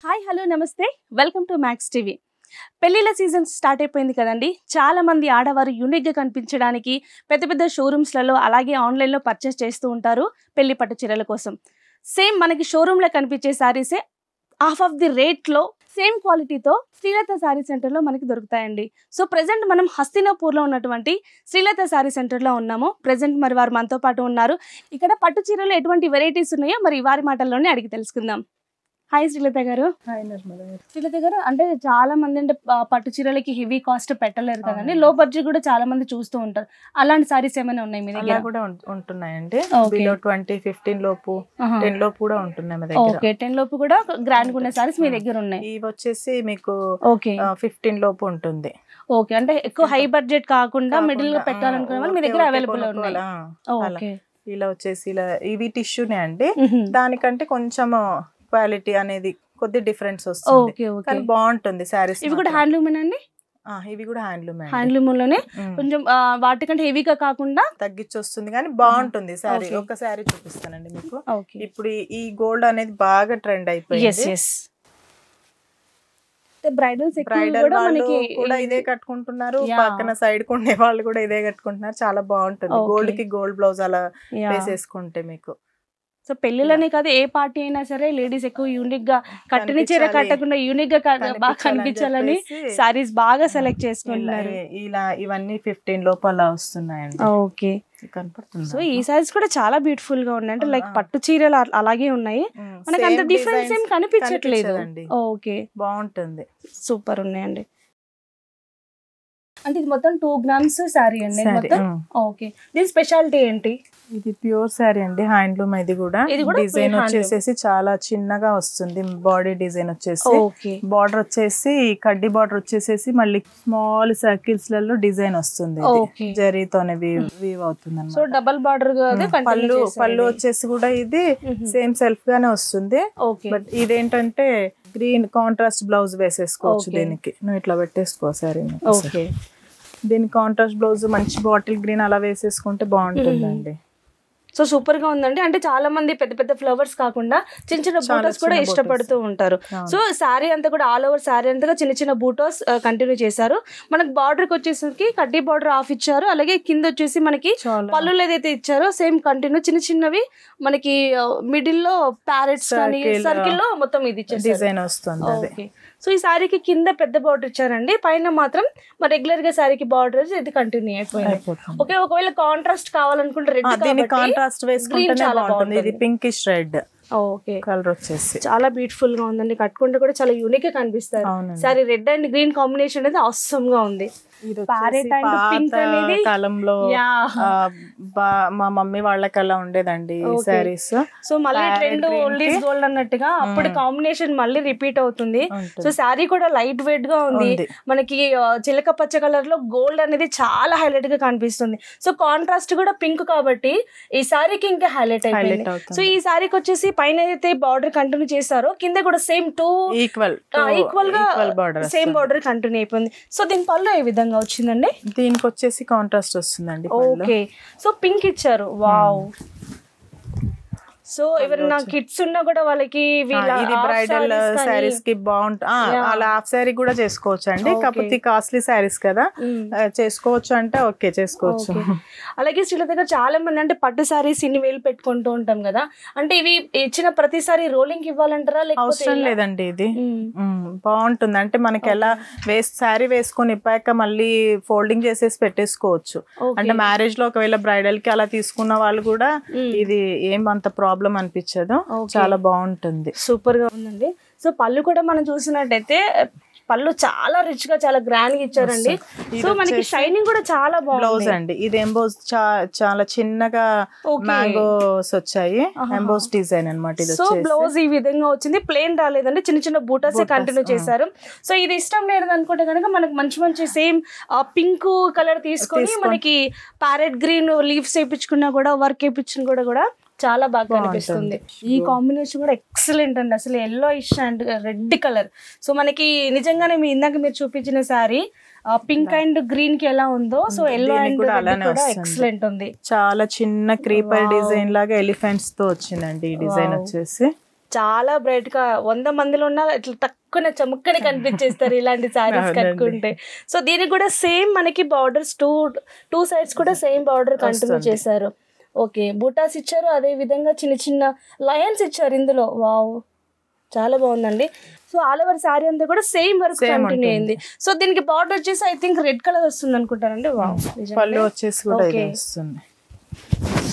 Hi hello namaste welcome to Max TV. పెళ్లిళ్ళ season start అయిపోయింది కదండి. చాలా మంది ఆడవారు యూనిక్గా కనిపించడానికి పెద్ద పెద్ద షోరూమ్స్లలో అలాగే ఆన్లైన్లో పర్చేస్ చేస్తూ ఉంటారు పెళ్లి పట్టు చీరల కోసం. సేమ్ మనకి షోరూంలో కనిపించే శారీసే హాఫ్ ఆఫ్ ది రేట్లో సేమ్ క్వాలిటీతో శ్రీలత శారీ సెంటర్లో మనకి దొరుకుతాయండి. సో ప్రెజెంట్ మనం హస్తినాపూర్లో ఉన్నటువంటి శ్రీలత శారీ సెంటర్లో ఉన్నాము. ప్రెజెంట్ మరి వారు మనతో పాటు ఉన్నారు. ఇక్కడ పట్టు చీరలు ఎటువంటి వెరైటీస్ ఉన్నాయో మరి వారి మాటల్లోనే అడిగి తెలుసుకుందాం. హాయ్ శ్రీలత గారు. హాయ్ నిర్మల గారు. శ్రీలత గారు, అంటే చాలా మంది అంటే పట్టు చీరలకి హెవీ కాస్ట్ పెట్టలేరు కదండి, లో బడ్జెట్ కూడా చాలా మంది చూస్తూ ఉంటారు. అలాంటి సారీస్ ఏమైనా ఉన్నాయి మీ దగ్గర? కూడా ఉంటున్నాయండి. బిలో 20, 15 లోపు 10 లోపు కూడా ఉంటున్నాయి మా దగ్గర. ఓకే, 10 లోపు కూడా గ్రాండ్ ఉన్న సారీస్ మీ దగ్గర ఉన్నాయి. ఇవి వచ్చేసి మీకు ఓకే 15 లోపు ఉంటుంది. ఓకే, అంటే ఎక్కువ హై బడ్జెట్ కాకుండా మిడిల్ గా పెట్టాలనుకునే వాళ్ళు మీ దగ్గర అవైలబుల్ ఉన్నాయి. ఓకే, ఇలా వచ్చేసి ఇలా ఇవి టిష్యూనే అండి. దానికంటే కొంచెం క్వాలిటీ అనేది కొద్ది డిఫరెన్స్ వస్తుంది, కానీ బాగుంటుంది సారీస్. ఇవి కూడా హ్యాండ్లూమ్ అండి? ఇవి కూడా హ్యాండ్లూమ్ లోనే కొంచెం వాటికంటే హెవీగా కాకుండా తగ్గించి వస్తుంది, కానీ బాగుంటుంది సారీ. ఒక సారీ చూపిస్తానండి మీకు. ఇప్పుడు ఈ గోల్డ్ అనేది బాగా ట్రెండ్ అయిపోయింది. బ్రైడల్ కూడా ఇదే కట్టుకుంటున్నారు, పక్కన సైడ్ ఉండే వాళ్ళు కూడా ఇదే కట్టుకుంటున్నారు. చాలా బాగుంటుంది. గోల్డ్ కి గోల్డ్ బ్లౌజ్ అలా వేసేసుకుంటే మీకు. సో పెళ్లిలోనే కాదు, ఏ పార్టీ అయినా సరే లేడీస్ ఎక్కువ యూనిక్ గా కట్టిన చీర కట్టకుండా యూనిక్ గా బాగా కనిపించాలని సారీస్ బాగా సెలెక్ట్ చేసుకుంటున్నారు. ఇలా ఇవన్నీ 15 లోపల వస్తున్నాయండి. ఓకే, కనపడుతుంది. సో ఈ సారీస్ కూడా చాలా బ్యూటిఫుల్ గా ఉన్నాయి. అంటే లైక్ పట్టు చీరలు అలాగే ఉన్నాయి, మనకి అంత డిఫరెన్స్ ఏం కనిపించట్లేదు. ఓకే, బాగుంటుంది, సూపర్ ఉన్నాయండి. అంటే ఇది మొత్తం 2 grams సారీ అండి మొత్తం. ఓకే, దీని స్పెషాలిటీ ఏంటి? ఇది ప్యూర్ సారీ అండి, హ్యాండ్లూమ్. ఇది కూడా డిజైన్ వచ్చేసి చాలా చిన్నగా వస్తుంది. బాడీ డిజైన్ వచ్చేసి బార్డర్ వచ్చేసి కడ్డీ బార్డర్ వచ్చేసేసి మళ్ళీ స్మాల్ సర్కిల్స్ లలో డిజైన్ వస్తుంది. జరీతోనే వీవ్ అవుతుంది. సో డబల్ బార్డర్ పళ్ళు వచ్చేసి కూడా ఇది సేమ్ సెల్ఫ్ గానే వస్తుంది. బట్ ఇదేంటంటే గ్రీన్ కాంట్రాస్ట్ బ్లౌజ్ వేసేసుకోవచ్చు. దీనికి నువ్వు ఇట్లా పెట్టేసుకో సారీ. దీని కాంట్రాస్ట్ బ్లౌజ్ మంచి బాటిల్ గ్రీన్ అలా వేసేసుకుంటే బాగుంటుందండి. సో సూపర్ గా ఉందండి. అంటే చాలా మంది పెద్ద పెద్ద ఫ్లవర్స్ కాకుండా చిన్న చిన్న బూటోస్ కూడా ఇష్టపడుతూ ఉంటారు. సో శారీ అంతా కూడా ఆల్ ఓవర్ శారీ అంతా చిన్న చిన్న బూటోస్ కంటిన్యూ చేశారు. మనకి బార్డర్ కి వచ్చేసరికి కడ్డీ బార్డర్ ఆఫ్ ఇచ్చారు. అలాగే కింద వచ్చేసి మనకి పళ్ళులు ఏదైతే ఇచ్చారో సేమ్ కంటిన్యూ చిన్న చిన్నవి మనకి మిడిల్ లో ప్యారెట్స్ కానీ సర్కిల్ లో మొత్తం ఇది డిజైన్ వస్తుంది. సో ఈ శారీకి కింద పెద్ద బార్డర్ ఇచ్చారండి, పైన మాత్రం మరి రెగ్యులర్ గా శారీకి బార్డర్ ఇది కంటిన్యూ అయిపోయింది. ఓకే, ఒకవేళ కాంట్రాస్ట్ కావాలనుకుంటే రెడ్ కాంట్రాస్ట్ వేసుకుంటే బాగుంటుంది. ఇది పింకిష్ రెడ్. ఓకే, కలర్ వచ్చేసి చాలా బ్యూటిఫుల్ గా ఉందండి. కట్టుకుంటే కూడా చాలా యూనిక్ గా కనిపిస్తారు. Sorry red and green combination అనేది ఆసమ్ గా ఉంది. కాలంలో మా మమ్మీ వాళ్ళకి అలా ఉండేదండి సారీస్. సో మళ్ళీ ట్రెండ్ ఓల్డ్ ఈజ్ గోల్డ్ అన్నట్టుగా అప్పుడు కాంబినేషన్ మళ్ళీ రిపీట్ అవుతుంది. సో శారీ కూడా లైట్ వెయిట్ గా ఉంది. మనకి చిలక పచ్చ కలర్ లో గోల్డ్ అనేది చాలా హైలైట్ గా కనిపిస్తుంది. సో కాంట్రాస్ట్ కూడా పింక్ కాబట్టి ఈ శారీకి ఇంకా హైలైట్ అయిపోయింది. సో ఈ శారీకి వచ్చేసి పైన అయితే బార్డర్ కంటిన్యూ చేశారో కింద కూడా సేమ్ ఈక్వల్ గా సేమ్ బార్డర్ కంటిన్యూ అయిపోయింది. సో దీని పళ్ళు ఏ విధంగా వచ్చిందండి? దీనికి వచ్చేసి కాంట్రాస్ట్ వస్తుందండి. ఓకే, సో పింక్ ఇచ్చారు. వావ్. సో ఎవరైనా కిడ్స్ ఉన్నా కూడా వాళ్ళకి ఇది బ్రైడల్ సారీస్ కి బాగుంటుంది. అలా హాఫ్ సారీ కూడా చేసుకోవచ్చు అండి. కాకపోతే కాస్ట్లీ సారీస్ కదా, చేసుకోవచ్చు అంటే ఓకే చేసుకోవచ్చు. అలాగే శ్రీలత దగ్గర చాలా మంది అంటే పట్టు సారీస్ ఇన్ని వేలు పెట్టుకుంటూ ఉంటాం కదా, అంటే ఇవి ఇచ్చిన ప్రతిసారి రోలింగ్ ఇవ్వాలంటారా? అవసరం లేదండి, ఇది బాగుంటుంది. అంటే మనకి ఎలా శారీ వేసుకొని ఇప్పాక మళ్ళీ ఫోల్డింగ్ చేసేసి పెట్టేసుకోవచ్చు. అంటే మ్యారేజ్ లో ఒకవేళ బ్రైడల్ కి అలా తీసుకున్న వాళ్ళు కూడా ఇది ఏమంత ప్రాబ్లం అనిపించదు, చాలా బాగుంటుంది. సూపర్ గా ఉందండి. సో పళ్ళు కూడా మనం చూసినట్టయితే పళ్ళు చాలా రిచ్ గా చాలా గ్రాండ్ గా ఇచ్చారండి. సో మనకి షైనింగ్ కూడా చాలా బాగుంది. బ్లౌజ్ అండి ఇది ఎంబోస్ చాలా చిన్నగా మ్యాంగోస్ వచ్చాయి, ఎంబోస్ డిజైన్ అన్నమాట. సో బ్లౌజ్ ఈ విధంగా వచ్చింది, ప్లెయిన్ రాలేదండి, చిన్న చిన్న బూటాస్ కంటిన్యూ చేశారు. సో ఇది ఇష్టం లేదు అనుకుంటే కనుక మనకి మంచి మంచి సేమ్ పింక్ కలర్ తీసుకొని మనకి ప్యారెట్ గ్రీన్ లీవ్స్ వేయించుకున్నా కూడా వర్క్ వేయించుకున్నా కూడా చాలా బాగా కనిపిస్తుంది. ఈ కాంబినేషన్ కూడా ఎక్సలెంట్ అండి. అసలు yellowish and red colour. So మనకి నిజంగానే ఇందాక మీరు చూపించిన సారీ పింక్ అండ్ గ్రీన్ కి ఎలా ఉందో, సో ఎల్లో అండ్ కూడా ఎక్సలెంట్ ఉంది. చాలా చిన్న క్రీపర్ డిజైన్ లాగా ఎలిఫెంట్స్ తో వచ్చిందండి ఈ డిజైన్ వచ్చేసి. చాలా బ్రైట్ గా 100 మందిలో ఉన్న ఇట్లా తక్కువ చముక్కని కనిపించేస్తారు ఇలాంటి సారీస్ కట్టుకుంటే. సో దీనికి కూడా సేమ్ మనకి బార్డర్స్ టూ సైడ్స్ కూడా సేమ్ బార్డర్ కంటిన్యూ చేశారు. ఓకే, బూటాస్ ఇచ్చారు, అదే విధంగా చిన్న చిన్న లయన్స్ ఇచ్చారు ఇందులో. వావ్, చాలా బాగుందండి. సో ఆల్ ఓవర్ సారీ అంతా కూడా సేమ్ వర్క్ కంటిన్యూ అయింది. సో దీనికి బార్డర్ వచ్చేసి ఐ థింక్ రెడ్ కలర్ వస్తుంది అనుకుంటానండి. వావ్, పళ్ళు వచ్చేసి కూడా ఇదే వస్తుంది.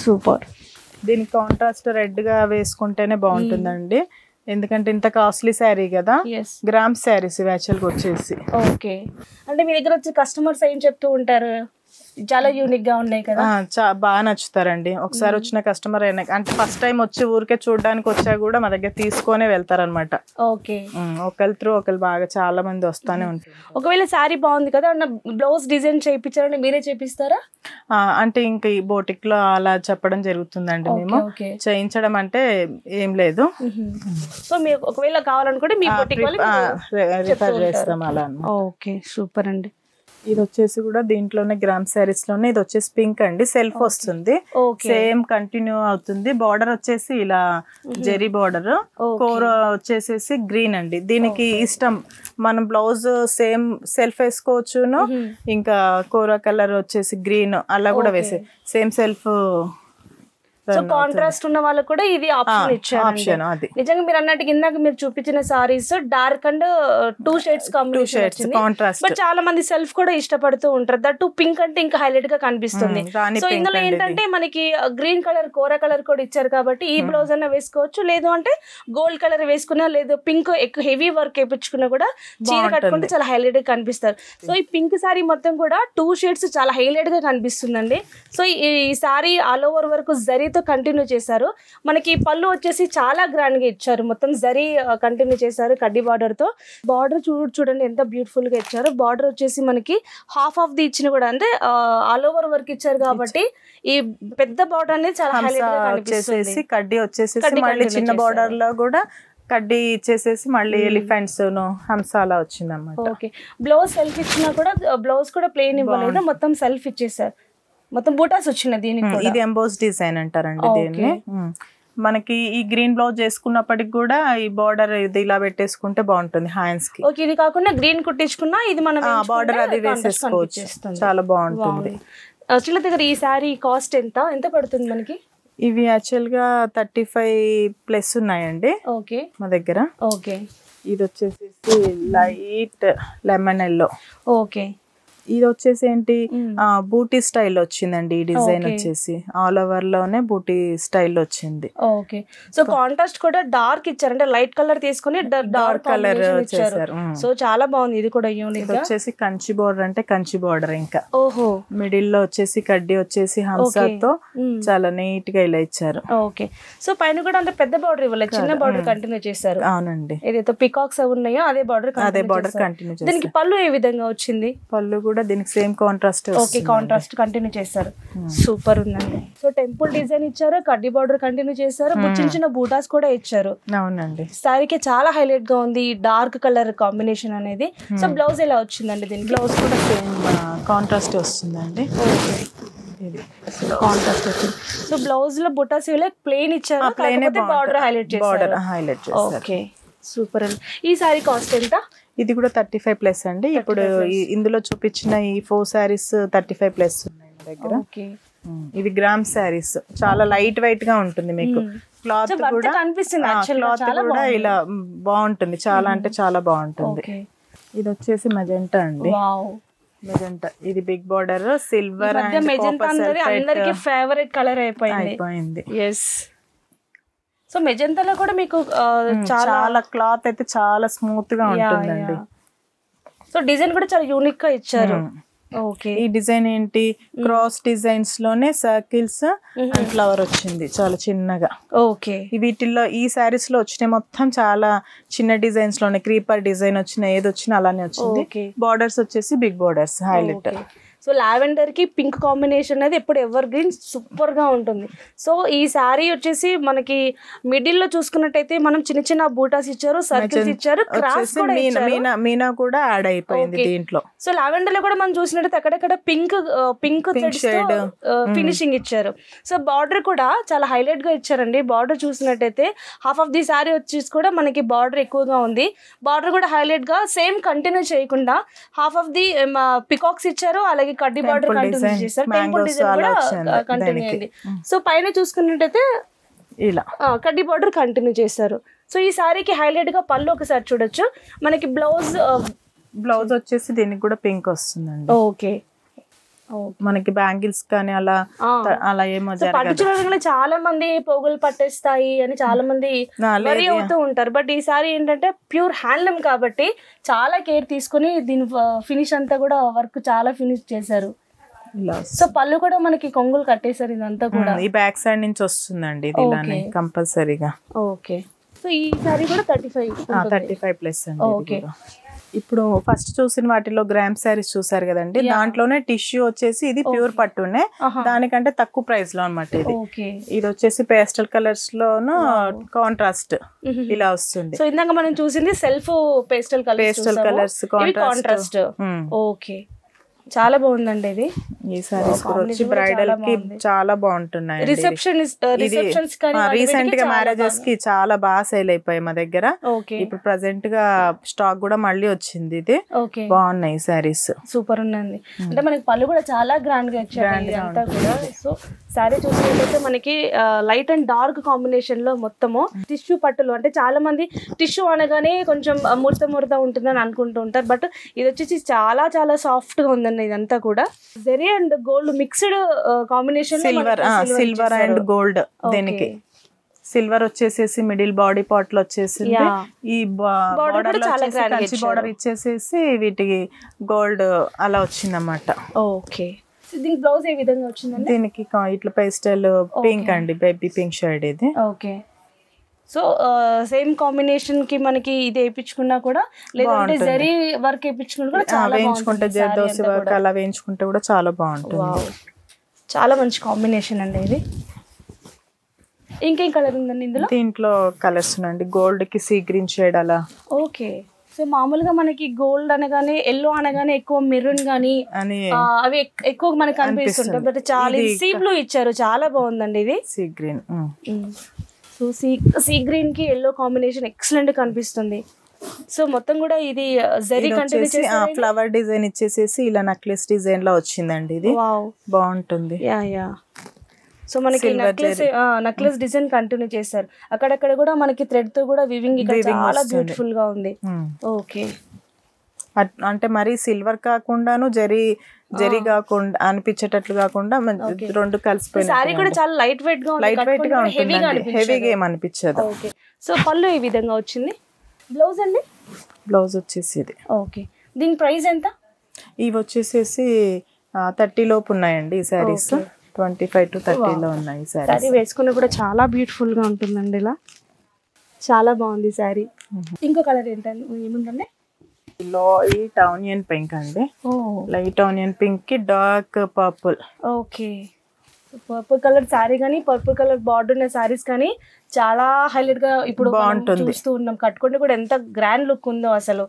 సూపర్. దీనికి కాంట్రాస్ట్ రెడ్ గా వేసుకుంటేనే బాగుంటుందండి, ఎందుకంటే ఇంత కాస్ట్లీ శారీ కదా. గ్రామ్ శారీస్ యాక్చువల్గా వచ్చేసి. ఓకే, అంటే మీ దగ్గర వచ్చి కస్టమర్స్ ఏం చెప్తూ ఉంటారు? చాలా యూనిక్ గా ఉన్నాయి కదా. బాగా నచ్చుతారండి. ఒకసారి వచ్చిన కస్టమర్ అయినా అంటే ఫస్ట్ టైం వచ్చి ఊరికే చూడడానికి వచ్చా కూడా మా దగ్గర తీసుకొనే వెళ్తారనమాట. ఓకే, ఒకరి త్రూ ఒకరు బాగా చాలా మంది వస్తానే ఉంటారు. ఒకవేళ శారీ బాగుంది కదా అన్న బ్లౌజ్ డిజైన్ చేయించారంటే మీరే చేపిస్తారా? అంటే ఇంకా ఈ బోటిక్ లో అలా చెప్పడం జరుగుతుందండి. మేము చేయించడం అంటే ఏం లేదు. సో మీరు ఒకవేళ కావాలనుకుంటే మీ బోటిక్ రిఫర్ చేస్తాం అలా. ఓకే, సూపర్ అండి. ఇది వచ్చేసి కూడా దీంట్లోనే గ్రామ్ శారీస్ లోనే ఇది వచ్చేసి పింక్ అండి, సెల్ఫ్ వస్తుంది, సేమ్ కంటిన్యూ అవుతుంది. బార్డర్ వచ్చేసి ఇలా జెరీ బార్డర్, కోర వచ్చేసేసి గ్రీన్ అండి. దీనికి ఇష్టం మనం బ్లౌజ్ సేమ్ సెల్ఫ్ వేసుకోవచ్చును, ఇంకా కోర కలర్ వచ్చేసి గ్రీన్ అలా కూడా వేసే సేమ్ సెల్ఫ్. సో కాంట్రాస్ట్ ఉన్న వాళ్ళకి కూడా ఇది ఆప్షన్ ఇచ్చారు. నిజంగా మీరు అన్నట్టు ఇందాక మీరు చూపించిన saris dark and 2 shades combination, but చాలా మంది సెల్ఫ్ కూడా ఇష్టపడుతూ ఉంటారు. దట్ పింక్ అంటే ఇంకా హైలైట్ గా కనిపిస్తుంది. సో ఇందులో ఏంటంటే మనకి గ్రీన్ కలర్ కోర కలర్ కూడా ఇచ్చారు కాబట్టి ఈ బ్లౌజ్ అన్న వేసుకోవచ్చు, లేదు అంటే గోల్డ్ కలర్ వేసుకున్నా, లేదు పింక్ ఎక్కువ హెవీ వర్క్ వేయించుకున్నా కూడా చీర కట్టుకుంటే చాలా హైలైట్ గా కనిపిస్తారు. సో ఈ పింక్ సారీ మొత్తం కూడా 2 షేడ్స్ చాలా హైలైట్ గా కనిపిస్తుందండి. సో ఈ సారీ ఆల్ ఓవర్ వరకు జరీ కంటిన్యూ చేశారు. మనకి పళ్ళు వచ్చేసి చాలా గ్రాండ్ గా ఇచ్చారు, మొత్తం జరీ కంటిన్యూ చేశారు కడ్డీ బార్డర్ తో. బార్డర్ చూడండి ఎంత బ్యూటిఫుల్ గా ఇచ్చారు. బార్డర్ వచ్చేసి మనకి హాఫ్ ఆఫ్ ది ఇచ్చిన కూడా అంటే ఆల్ ఓవర్ వర్క్ ఇచ్చారు కాబట్టి ఈ పెద్ద బార్డర్ అనేది చాలా హైలైట్ గా కనిపిస్తుంది. కడ్డీ వచ్చేసి మళ్ళీ చిన్న బార్డర్ లో కూడా కడ్డీ ఇచ్చేసేసి మళ్ళీ ఎలిఫెంట్స్ హంస అలా వచ్చింది అన్నమాట. ఓకే, బ్లౌజ్ సెల్ఫ్ ఇచ్చినా కూడా బ్లౌజ్ కూడా ప్లెయిన్ ఇవ్వలేదు, మొత్తం సెల్ఫ్ ఇచ్చేసారు. మొత్తం బూటాస్ వచ్చినాయి దీనికి. ఇది ఎంబోస్ డిజైన్ అంటారండి దీన్ని. మనకి ఈ గ్రీన్ బ్లౌజ్ చేసుకున్నప్పటికి కూడా ఈ బార్డర్ ఇది ఇలా పెట్టేసుకుంటే బాగుంటుంది హ్యాండ్స్ కి. ఓకే, ఇది కాకుండా గ్రీన్ కుట్టించుకున్నా ఇది మనం బార్డర్ అది వేసేసుకోవచ్చు, చాలా బాగుంటుంది. చిల్ల దగ్గర ఈ సారీ కాస్ట్ ఎంత పడుతుంది మనకి? ఇవి యాక్చువల్ గా 35+ ఉన్నాయండి. ఓకే, మా దగ్గర. ఓకే, ఇది వచ్చేసి లైట్ లెమన్ ఎల్లో. ఓకే, ఇది వచ్చేసి ఏంటి బూటీ స్టైల్ వచ్చిందండి. ఈ డిజైన్ వచ్చేసి ఆల్ ఓవర్ లోనే బూటీ స్టైల్ వచ్చింది. ఓకే, సో కాంట్రాస్ట్ కూడా డార్క్ ఇచ్చారు, అంటే లైట్ కలర్ తీసుకొని డార్క్ కలర్ ఇచ్చారు. సో చాలా బాగుంది. ఇది కూడా యూనిక్ గా వచ్చేసి కంచి బోర్డర్ అంటే కంచి బోర్డర్, ఇంకా మిడిల్ లో వచ్చేసి కడ్డీ వచ్చేసి హంసతో చాలా నీట్ గా ఇలా ఇచ్చారు. ఓకే, సో పైన కూడా అంత పెద్ద బార్డర్ ఇవ్వలేదు, చిన్న బార్డర్ కంటిన్యూ చేశారు. అవునండి, ఏదైతే పికాక్స్ ఉన్నాయో అదే బార్డర్ కంటిన్యూ చేశారు. దీనికి పళ్ళు ఏ విధంగా వచ్చింది? పళ్ళు కూడా దీనికి same contrast. Okay, contrast continue చేశారు. సూపర్ ఉందండి. సో టెంపుల్ డిజైన్ ఇచ్చారు, కడ్డీ బార్డర్ కంటిన్యూ చేశారు, చిన్న చిన్న బూటాస్ కూడా ఇచ్చారు. అవునండి, సారీకి చాలా హైలైట్ గా ఉంది డార్క్ కలర్ కాంబినేషన్ అనేది. సో బ్లౌజ్ ఎలా వచ్చిందండి? దీనికి బ్లౌజ్ కూడా సేమ్ కాంట్రాస్ట్ వస్తుందండి. కాంట్రాస్ట్ వచ్చింది. సో బ్లౌజ్ లో బుటాస్ ప్లెయిన్ ఇచ్చారు, బార్డర్ హైలైట్ చేశారు. ఓకే, సూపర్ అండి. ఈ సారీ కాస్ట్ ఎంత? ఇది కూడా 35+ అండి. ఇప్పుడు ఇందులో చూపించిన ఈ 4 సారీస్ 35+ ఉన్నాయి మా దగ్గర. ఇవి గ్రామ్ సారీస్, చాలా లైట్ వెయిట్ గా ఉంటుంది. మీకు క్లాత్ కూడా ఇలా బాగుంటుంది, చాలా అంటే చాలా బాగుంటుంది. ఇది వచ్చేసి మెజెంటా అండి. మెజెంటా, ఇది big border silver and magenta అందరికి ఫేవరెట్ కలర్ అయిపోయింది. ఎస్, సో మెజెంటాలో కూడా మీకు చాలా క్లాత్ అయితే చాలా స్మూత్ గా ఉంటుందండి. సో డిజైన్ కూడా చాలా యూనిక్ గా ఇచ్చారు. ఓకే, ఈ డిజైన్ ఏంటి క్రాస్ డిజైన్స్ లోనే సర్కిల్స్ అండ్ ఫ్లవర్ వచ్చింది చాలా చిన్నగా. ఓకే, వీటిల్లో ఈ సారీస్ లో వచ్చినాయి మొత్తం చాలా చిన్న డిజైన్స్ లోనే, క్రీపర్ డిజైన్ వచ్చిన ఏది వచ్చినా అలానే వచ్చింది. బార్డర్స్ వచ్చేసి big borders highlight. So lavender కి పింక్ కాంబినేషన్ అనేది ఎప్పుడు ఎవర్ గ్రీన్ సూపర్ గా ఉంటుంది. సో ఈ శారీ వచ్చేసి మనకి మిడిల్ లో చూసుకున్నట్టయితే మనం చిన్న చిన్న బూటాస్ ఇచ్చారు, సర్కిల్స్ ఇచ్చారు, క్రాస్ కూడా ఇచ్చారు, మీనా కూడా యాడ్ అయిపోయింది దీంట్లో. సో లావెండర్ లో కూడా మనం చూసినట్టయితే అక్కడక్కడ పింక్ ఫినిషింగ్ ఇచ్చారు. సో బార్డర్ కూడా చాలా హైలైట్ గా ఇచ్చారండి. బార్డర్ చూసినట్టయితే హాఫ్ ఆఫ్ ది శారీ వచ్చేసి కూడా మనకి బార్డర్ ఎక్కువగా ఉంది. బార్డర్ కూడా హైలైట్ గా సేమ్ కంటిన్యూ చేయకుండా హాఫ్ ఆఫ్ ది పికాక్స్ ఇచ్చారు, అలాగే కడ్డీ బార్డర్ కంటిన్యూ చేశారు, టెంపుల్ డిజైన్ కూడా కంటిన్యూ అయింది. సో పైన చూసుకున్నట్టయితే ఇలా కడ్డీ బార్డర్ కంటిన్యూ చేశారు. సో ఈ సారీకి హైలైట్ గా పళ్ళు ఒకసారి చూడొచ్చు. మనకి బ్లౌజ్ వచ్చేసి దీనికి కూడా పింక్ వస్తుందండి. ఓకే, మనకి బ్యాంగిల్స్ కానీ అలా ఏమో పట్టు చీరలు చాలా మంది పోగులు పట్టేస్తాయి అని చాలా మంది వరీ అవుతూ ఉంటారు. బట్ ఈసారి ఏంటంటే ప్యూర్ హ్యాండ్లూమ్ కాబట్టి చాలా కేర్ తీసుకుని దీని ఫినిష్ అంతా కూడా వర్క్ చాలా ఫినిష్ చేశారు. సో పళ్ళు కూడా మనకి కొంగులు కట్టేశారు. ఇదంతా కూడా ఈ బ్యాక్ సైడ్ నుంచి వస్తుందండి ఇది కంపల్సరీగా. ఓకే, సో ఈ సారీ కూడా 35 ప్లస్ అండి. ఓకే, ఇప్పుడు ఫస్ట్ చూసిన వాటిలో గ్రామ్ శారీస్ చూసారు కదండి, దాంట్లోనే టిష్యూ వచ్చేసి ఇది ప్యూర్ పట్టునే, దానికంటే తక్కువ ప్రైస్ లో అనమాట ఇది. ఇది వచ్చేసి పేస్టల్ కలర్స్ లోను కాంట్రాస్ట్ ఇలా వస్తుంది. సో ఇందాక మనం చూసింది self pastel colours contrast. Okay, చాలా బాగుందండి ఇది. ఈ సారీస్ వచ్చి బ్రైడల్ కి చాలా బాగుంటున్నాయి. రీసెంట్ గా మ్యారేజెస్ కి చాలా బాగా సేల్ అయిపోయాయి మా దగ్గర. ఇప్పుడు ప్రెసెంట్ గా స్టాక్ కూడా మళ్ళీ వచ్చింది. ఇది బాగున్నాయి సారీస్, సూపర్ ఉందండి. అంటే మనకి పళ్ళు కూడా చాలా గ్రాండ్ గా ఇచ్చారు కూడా. సో శారీ చూసినట్లయితే మనకి లైట్ అండ్ డార్క్ కాంబినేషన్ లో మొత్తము టిష్యూ పట్టులు. అంటే చాలా మంది టిష్యూ అనగానే కొంచెం ముడత ఉంటుందని అనుకుంటూ ఉంటారు, బట్ ఇది వచ్చేసి చాలా చాలా సాఫ్ట్ గా ఉందండి. ఇదంతా కూడా zari and gold mixed combination, silver and gold. దీనికి సిల్వర్ వచ్చేసేసి మిడిల్ బాడీ పార్ట్ లో వచ్చేసింది. ఈ బార్డర్ ఇచ్చేసేసి వీటికి గోల్డ్ అలా వచ్చింది అన్నమాట. ఓకే, దీనికి బ్లౌజ్ ఏ విధంగా వచ్చిందండి? దీనికి ఇట్లా పేస్టల్ పింక్ అండి, బేబీ పింక్ షేడ్ ఇది. ఓకే, సో సేమ్ కాంబినేషన్ కి మనకి ఇది వేయించుకున్నా కూడా, లేదంటే జరీ వర్క్ వేయించుకున్నా కూడా చాలా వేయించుకుంటే జర్దోసి వర్క్ అలా వేయించుకుంటే కూడా చాలా బాగుంటుంది. చాలా మంచి కాంబినేషన్ అండి ఇది. ఇంకేం కలర్ ఉందండి ఇందులో? దీంట్లో కలర్స్ అండి, గోల్డ్ కి సీ గ్రీన్ షేడ్ అలా. ఓకే, సో మామూలుగా మనకి గోల్డ్ అనగానే ఎల్లో అనగానే ఎక్కువ మెరూన్ గానీ అవి ఎక్కువ మనకి కనిపిస్తుంటాయి, బట్ చాలా సీ బ్లూ ఇచ్చారు, చాలా బాగుందండి ఇది. Sea green, so sea green కి ఎల్లో కాంబినేషన్ ఎక్సలెంట్ కనిపిస్తుంది. సో మొత్తం కూడా ఇది జరీ కంటిన్యూ చేసి ఫ్లవర్ డిజైన్ ఇచ్చేసేసి ఇలా నెక్లెస్ డిజైన్ లో వచ్చిందండి. ఇది బాగుంటుంది. సో మనకి నెక్లెస్ డిజైన్ కంటిన్యూ చేశారు. అక్కడక్కడ కూడా మనకి థ్రెడ్ తో కూడా వివింగ్ ఇక్కడ చాలా బ్యూటిఫుల్ గా ఉంది. ఓకే, అంటే మరి సిల్వర్ కాకుండాను జరీ కాకుండా అనిపించేటట్లు కాకుండా రెండు కలిసిపోయి సారీ కూడా చాలా లైట్ వెయిట్ గా ఉంటుంది, హెవీగా ఏమనిపించదు. ఓకే, సో పళ్ళు ఈ విధంగా వచ్చింది. బ్లౌజ్ అండి? బ్లౌజ్ వచ్చేసి ఇది. ఓకే, దీని ప్రైస్ ఎంత? ఇవి వచ్చేసేసి 30 లోపు ఉన్నాయండి ఈ సారీస్. 25 to 30 లో ఉన్నాయి సారీ. సారీ వేసుకున్న కూడా చాలా బ్యూటిఫుల్ గా ఉంటుందండి. ఇలా చాలా బాగుంది సారీ. ఇంకో కలర్ ఏంటండి ఏముందండి? లైట్ ఆనియన్ పింక్ అండి. లైట్ ఆనియన్ పింక్ కి dark purple. Okay, purple colour sorry కానీ పర్పుల్ కలర్ బార్డర్ ఉన్న సారీస్ కానీ చాలా హైలైట్ గా ఇప్పుడు చూస్తూ ఉన్నాం. కట్టుకుంటే కూడా ఎంత గ్రాండ్ లుక్ ఉందో అసలు.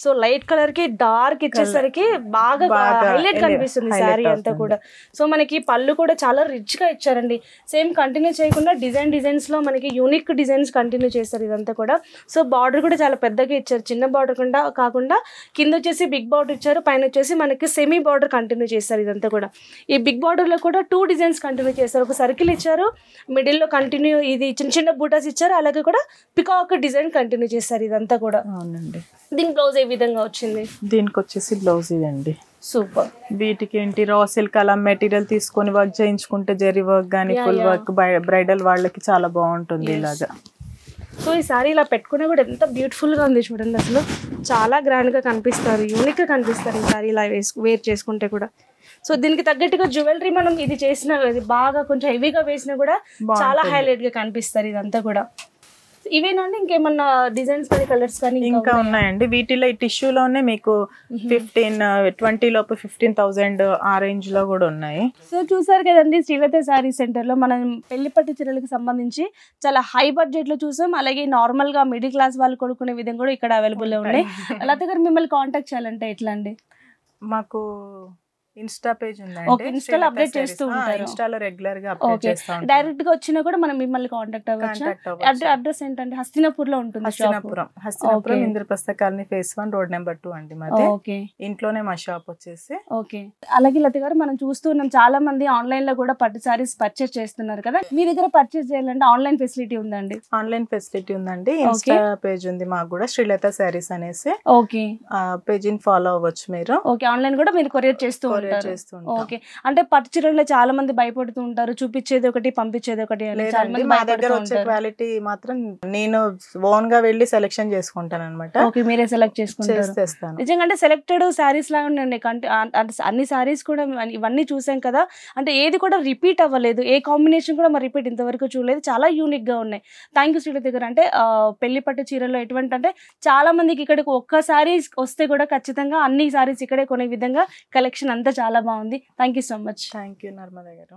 సో లైట్ కలర్ కి డార్క్ ఇచ్చేసరికి బాగా హైలైట్ కనిపిస్తుంది శారీ అంతా కూడా. సో మనకి పళ్ళు కూడా చాలా రిచ్ గా ఇచ్చారండి. సేమ్ కంటిన్యూ చేయకుండా డిజైన్స్ లో మనకి యూనిక్ డిజైన్స్ కంటిన్యూ చేస్తారు ఇదంతా కూడా. సో బార్డర్ కూడా చాలా పెద్దగా ఇచ్చారు, చిన్న బార్డర్ కాకుండా కింద వచ్చేసి బిగ్ బార్డర్ ఇచ్చారు, పైన వచ్చేసి మనకి సెమీ బార్డర్ కంటిన్యూ చేస్తారు ఇదంతా కూడా. ఈ బిగ్ బార్డర్ లో కూడా 2 డిజైన్స్ కంటిన్యూ చేస్తారు. ఒక సర్కిల్ ఇచ్చారు, మిడిల్ లో కంటిన్యూ ఇది చిన్న చిన్న బూటాస్ ఇచ్చారు, అలాగే కూడా పికాక్ డిజైన్ కంటిన్యూ చేస్తారు ఇదంతా కూడా. అవునండి. దీని బ్లౌజ్ ఏ విధంగా వచ్చింది? దీనికి వచ్చేసి బ్లౌజ్ ఇదండి. సూపర్. వీటికి ఏంటి రా సిల్క్ అలా మెటీరియల్ తీసుకొని వర్క్ చేయించుకుంటే జరీ వర్క్ కానీ ఫుల్ వర్క్ బ్రైడల్ వాళ్ళకి చాలా బాగుంటుంది ఇలాగా. సో ఈ సారీ ఇలా పెట్టుకునే కూడా ఎంత బ్యూటిఫుల్ గా ఉంది చూడండి. అసలు చాలా గ్రాండ్ గా కనిపిస్తారు, యూనిక్ గా కనిపిస్తారు ఈ సారీ ఇలా వేర్ చేసుకుంటే కూడా. సో దీనికి తగ్గట్టుగా జ్యువెలరీ మనం ఇది చేసిన బాగా కొంచెం హెవీగా వేసినా కూడా చాలా హైలైట్ గా కనిపిస్తారు ఇదంతా కూడా. ఇవేనండి ఇంకేమన్నా డిజైన్స్ కానీ కలర్స్ కానీ ఇంకా ఉన్నాయండి. వీటిలో ఈ టిష్యూలోనే మీకు 20 లోపు 15,000 ఆ రేంజ్ లో కూడా ఉన్నాయి. సో చూసారు కదండి, శ్రీలత శారీ సెంటర్ లో మనం పెళ్లి పట్టు చీరలకు సంబంధించి చాలా హై బడ్జెట్ లో చూసాం. అలాగే నార్మల్ గా మిడిల్ క్లాస్ వాళ్ళు కొనుక్కునే విధంగా కూడా ఇక్కడ అవైలబుల్ లో ఉన్నాయి. లత గారు మిమ్మల్ని కాంటాక్ట్ చేయాలంటే ఎట్లా అండి? మాకు ఇన్స్టా పేజ్ ఉందండి, ఇన్స్టాలో అప్డేట్ చేస్తూ ఉంటారు. ఇన్స్టాలో రెగ్యులర్ గా అప్డేట్ చేస్తా ఉంటాం. డైరెక్ట్ గా వచ్చినా కూడా మనం మిమ్మల్ని కాంటాక్ట్ అవ్వచ్చు. అడ్రస్ ఏంటంటే హస్తినాపూర్ లో ఉంటుంది. Hastinapuram Indraprastha colony face 1 road number 2 అండి మాది. ఇంట్లోనే మా షాప్ వచ్చేసి. ఓకే. అలాగే లత గారు మనం చూస్తున్నాం చాలా మంది ఆన్లైన్ లో కూడా పట్టు సారీస్ పర్చేస్ చేస్తున్నారు కదా, మీ దగ్గర పర్చేస్ చేయాలంటే ఆన్లైన్ ఫెసిలిటీ ఉందండి? ఆన్లైన్ ఫెసిలిటీ ఉందండి. ఇన్స్టా పేజ్ ఉంది మాకు కూడా, శ్రీలత శారీస్ అనేసి. ఓకే. పేజ్ ని ఫాలో అవ్వచ్చు మీరు. ఓకే. ఆన్లైన్ కూడా మీరు కొరియర్ చేస్తూ ఉంటారు. ఓకే. అంటే పట్టు చీరల్లో చాలా మంది భయపడుతూ ఉంటారు, చూపించేది ఒకటి పంపించేది ఒకటి. మా దగ్గర వచ్చే క్వాలిటీ మాత్రం నేను ఓన్ గా వెళ్ళి సెలెక్షన్ చేసుకుంటాను అనమాట. ఓకే, మీరే సెలెక్ట్ చేసుకుంటారు. నిజంగా అంటే సెలెక్టెడ్ శారీస్ లాగా ఉండండి. అన్ని శారీస్ కూడా ఇవన్నీ చూసాం కదా, అంటే ఏది కూడా రిపీట్ అవ్వలేదు, ఏ కాంబినేషన్ కూడా మరి రిపీట్ ఇంతవరకు చూడలేదు. చాలా యూనిక్ గా ఉన్నాయి. థ్యాంక్ యూ శ్రీలత గారు. అంటే పెళ్లి పట్టు చీరల్లో ఎటువంటి అంటే చాలా మందికి ఇక్కడికి ఒక్క శారీ వస్తే కూడా ఖచ్చితంగా అన్ని శారీస్ ఇక్కడే కొనే విధంగా కలెక్షన్ అంతా చాలా బాగుంది. Thank you so much. Thank you Narmada గారు.